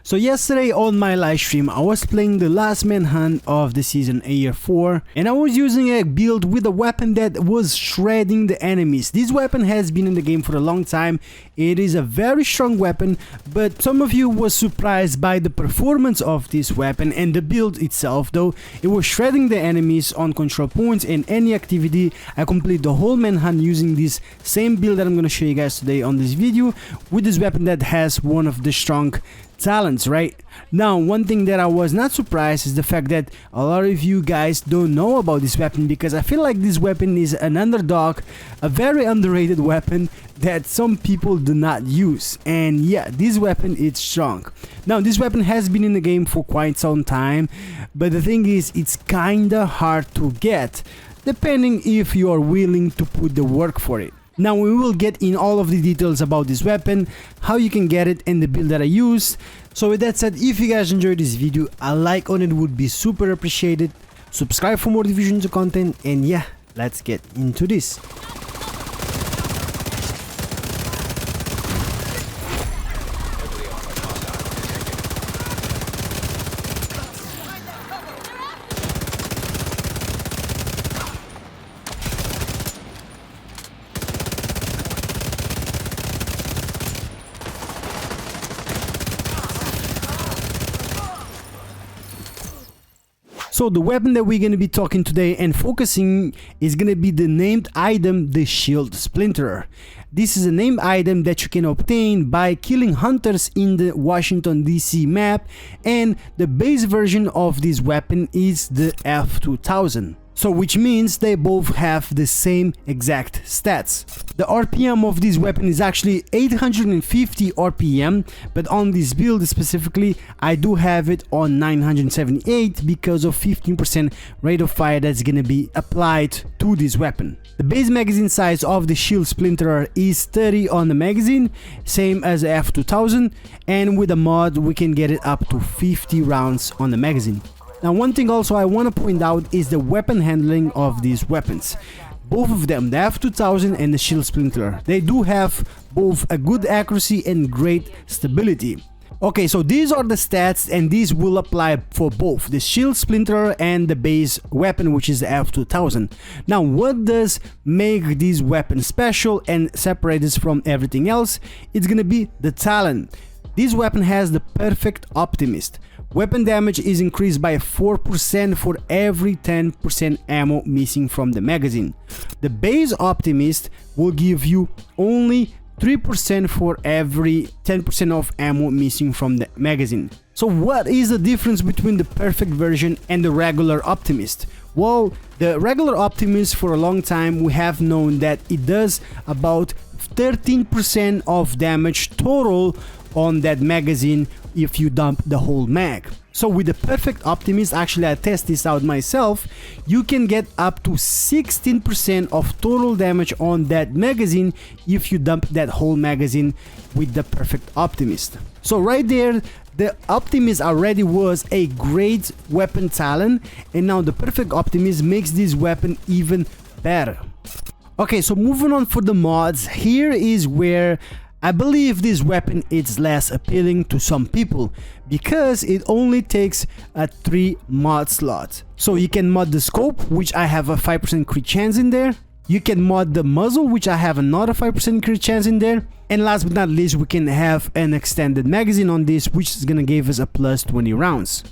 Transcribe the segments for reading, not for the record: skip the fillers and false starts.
So yesterday on my live stream, I was playing the last manhunt of the season AR4, and I was using a build with a weapon that was shredding the enemies. This weapon has been in the game for a long time. It is a very strong weapon, but some of you was surprised by the performance of this weapon and the build itself. Though it was shredding the enemies on control points and any activity. I complete the whole manhunt using this same build that I'm going to show you guys today on this video, with this weapon that has one of the strong talents. Right now, one thing that I was not surprised is the fact that a lot of you guys don't know about this weapon, because I feel like this weapon is an underdog, a very underrated weapon that some people do not use. And yeah, this weapon is strong. Now, this weapon has been in the game for quite some time, but the thing is, it's kinda hard to get, depending if you are willing to put the work for it. Now we will get in all of the details about this weapon, how you can get it, and the build that I used. So with that said, if you guys enjoyed this video, a like on it would be super appreciated. Subscribe for more Division 2 content, and yeah, let's get into this. So the weapon that we're going to be talking today and focusing is going to be the named item, the Shield Splinterer. This is a named item that you can obtain by killing hunters in the Washington DC map, and the base version of this weapon is the F2000. So which means they both have the same exact stats. The RPM of this weapon is actually 850 RPM, but on this build specifically, I do have it on 978 because of 15% rate of fire that's gonna be applied to this weapon. The base magazine size of the Shield Splinterer is 30 on the magazine, same as the F2000, and with a mod we can get it up to 50 rounds on the magazine. Now, one thing also I want to point out is the weapon handling of these weapons. Both of them, the F2000 and the Shield Splinterer, they do have both a good accuracy and great stability. Okay, so these are the stats, and these will apply for both the Shield Splinterer and the base weapon, which is the F2000. Now, what does make this weapon special and separate this from everything else? It's gonna be the talent. This weapon has the perfect optimist. Weapon damage is increased by 4% for every 10% ammo missing from the magazine. The base optimist will give you only 3% for every 10% of ammo missing from the magazine. So what is the difference between the perfect version and the regular optimist? Well, the regular optimist, for a long time we have known that it does about 13% of damage total on that magazine if you dump the whole mag. So with the perfect optimist, actually I test this out myself, you can get up to 16% of total damage on that magazine if you dump that whole magazine with the perfect optimist. So right there, the optimist already was a great weapon talent, and now the perfect optimist makes this weapon even better. Okay, so moving on for the mods, here is where I believe this weapon is less appealing to some people, because it only takes a 3 mod slot. So you can mod the scope, which I have a 5% crit chance in there. You can mod the muzzle, which I have another 5% crit chance in there. And last but not least, we can have an extended magazine on this, which is gonna give us a plus 20 rounds.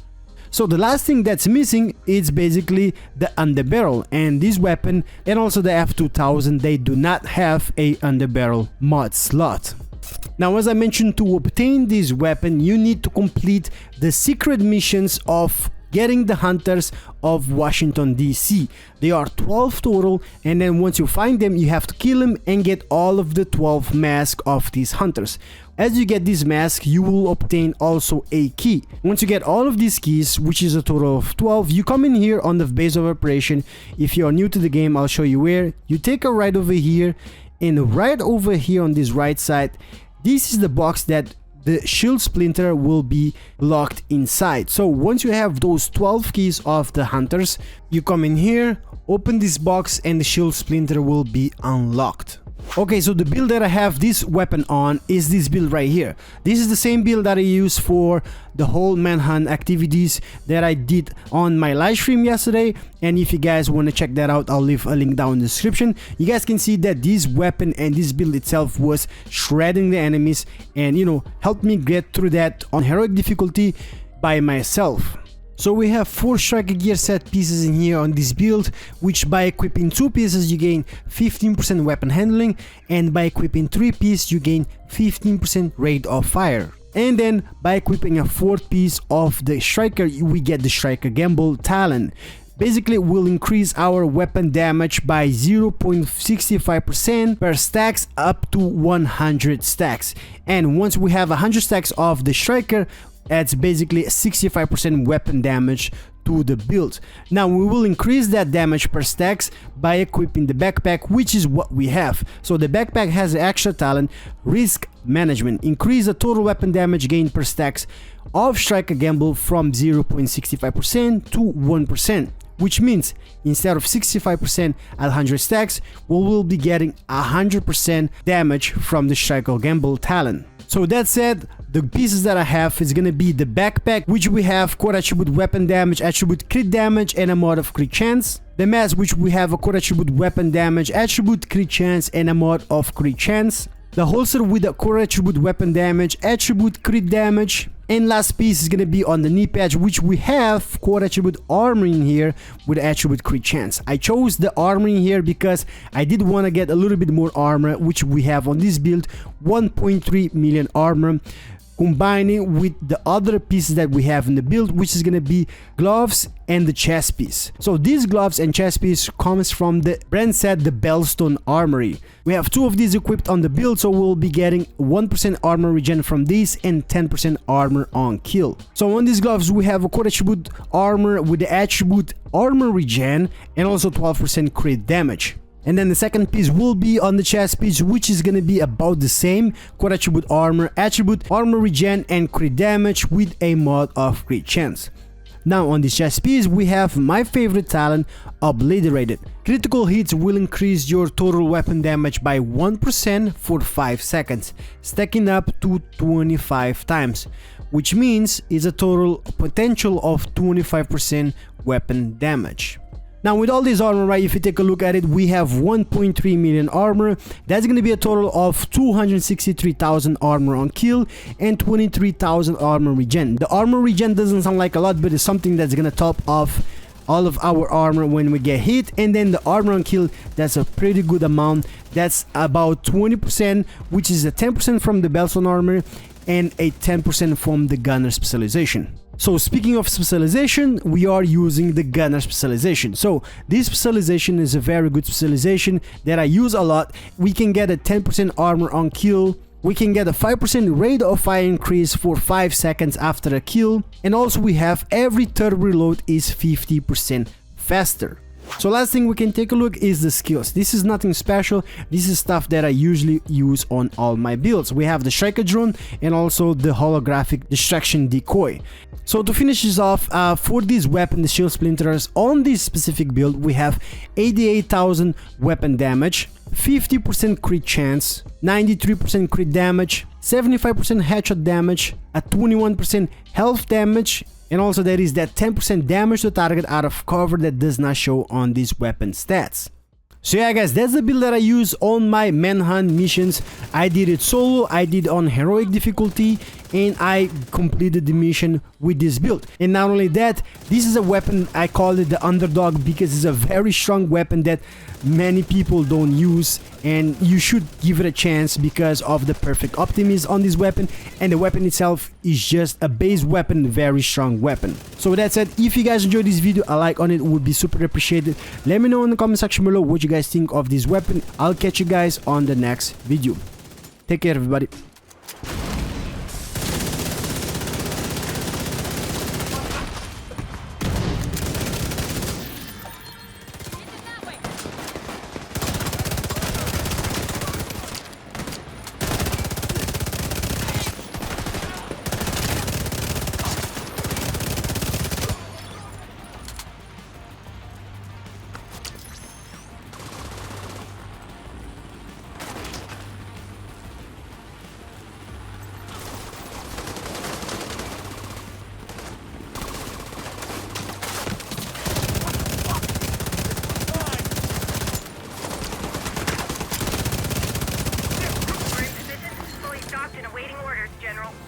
So the last thing that's missing is basically the underbarrel, and this weapon and also the F2000, they do not have a underbarrel mod slot. Now, as I mentioned, to obtain this weapon you need to complete the secret missions of getting the hunters of Washington DC. They are 12 total, and then once you find them you have to kill them and get all of the 12 masks of these hunters. As you get this mask, you will obtain also a key. Once you get all of these keys, which is a total of 12, you come in here on the base of operation. If you are new to the game, I'll show you where. You take a right over here, and right over here on this right side, this is the box that the Shield Splinter will be locked inside. So once you have those 12 keys of the hunters, you come in here, open this box, and the Shield Splinter will be unlocked. Okay, so the build that I have this weapon on is this build right here. This is the same build that I use for the whole manhunt activities that I did on my live stream yesterday, and if you guys want to check that out, I'll leave a link down in the description. You guys can see that this weapon and this build itself was shredding the enemies and, you know, helped me get through that on heroic difficulty by myself. So we have 4 striker gear set pieces in here on this build, which by equipping 2 pieces you gain 15% weapon handling, and by equipping 3 pieces you gain 15% rate of fire. And then by equipping a 4th piece of the striker we get the striker gamble talent. Basically it will increase our weapon damage by 0.65% per stacks up to 100 stacks. And once we have 100 stacks of the striker, that's basically 65% weapon damage to the build. Now we will increase that damage per stacks by equipping the backpack, which is what we have. So the backpack has the extra talent risk management, increase the total weapon damage gain per stacks of striker gamble from 0.65% to 1%, which means instead of 65% at 100 stacks, we will be getting 100% damage from the striker gamble talent. So that said, the pieces that I have is gonna be the backpack, which we have core attribute weapon damage, attribute crit damage, and a mod of crit chance. The mask, which we have a core attribute weapon damage, attribute crit chance, and a mod of crit chance. The holster with a core attribute weapon damage, attribute crit damage. And last piece is gonna be on the knee patch, which we have core attribute armor in here with attribute crit chance. I chose the armor in here because I did want to get a little bit more armor, which we have on this build, 1.3 million armor, combining with the other pieces that we have in the build, which is gonna be gloves and the chest piece. So these gloves and chest piece comes from the brand set the Bellstone Armory. We have 2 of these equipped on the build, so we'll be getting 1% armor regen from these and 10% armor on kill. So on these gloves we have a core attribute armor with the attribute armor regen and also 12% crit damage. And then the second piece will be on the chest piece, which is gonna be about the same core attribute armor regen, and crit damage with a mod of crit chance. Now on this chest piece we have my favorite talent, Obliterated. Critical hits will increase your total weapon damage by 1% for 5 seconds, stacking up to 25 times, which means it's a total potential of 25% weapon damage. Now with all this armor, right, if you take a look at it, we have 1.3 million armor. That's going to be a total of 263,000 armor on kill and 23,000 armor regen. The armor regen doesn't sound like a lot, but it's something that's going to top off all of our armor when we get hit. And then the armor on kill, that's a pretty good amount. That's about 20%, which is a 10% from the Bellstone armor and a 10% from the gunner specialization. So speaking of specialization, we are using the gunner specialization. So this specialization is a very good specialization that I use a lot. We can get a 10% armor on kill. We can get a 5% rate of fire increase for 5 seconds after a kill. And also we have every third reload is 50% faster. So last thing we can take a look is the skills. This is nothing special. This is stuff that I usually use on all my builds. We have the striker drone and also the holographic distraction decoy. So to finish this off, for this weapon, the shield splinters, on this specific build we have 88,000 weapon damage, 50% crit chance, 93% crit damage, 75% headshot damage, a 21% health damage, and also there is that 10% damage to target out of cover that does not show on these weapon stats. So yeah guys, that's the build that I use on my manhunt missions. I did it solo, I did on heroic difficulty, and I completed the mission with this build. And not only that, this is a weapon, I call it the underdog because it's a very strong weapon that many people don't use, and you should give it a chance because of the perfect optimism on this weapon, and the weapon itself is just a base weapon, very strong weapon. So with that said, if you guys enjoyed this video, a like on it would be super appreciated. Let me know in the comment section below what you guys think of this weapon. I'll catch you guys on the next video. Take care everybody.